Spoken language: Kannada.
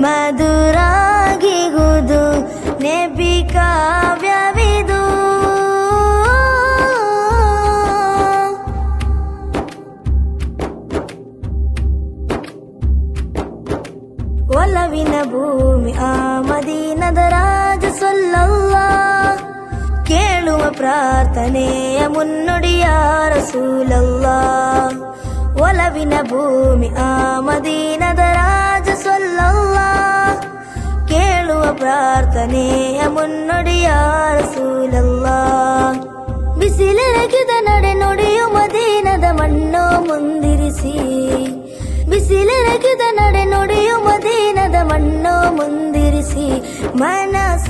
ಮಧುರಾಗಿಗುದು ನೆಬಿ ಕಾವ್ಯವಿದು. ಒಲವಿನ ಭೂಮಿ ಆ ಮದೀನದ ರಾಜ ಸಲ್ಲಲ್ಲಾಹ್, ಕೇಳುವ ಪ್ರಾರ್ಥನೆಯ ಮುನ್ನುಡಿಯ ರಸೂಲಲ್ಲಾಹ್. ಒಲವಿನ ಭೂಮಿ ಆ ಮದೀನದ ರಾಜ ಸಲ್ಲಲ್ಲಾಹ್, ಕೇಳುವ ಪ್ರಾರ್ಥನೆಯ ಮುನ್ನುಡಿಯ ರಸೂಲಲ್ಲಾಹ್. ಬಿಸಿಲೆರಗಿದ ನಡೆ ನುಡಿಯು ಮದೀನದ ಮಣ್ಣು ಮುಂದಿರಿಸಿ, ಬಿಸಿಲೆರಗಿದ ನಡೆ ನುಡಿಯು ಮದೀನದ ಮಣ್ಣು ಮುಂದಿರಿಸಿ, ಮನಸ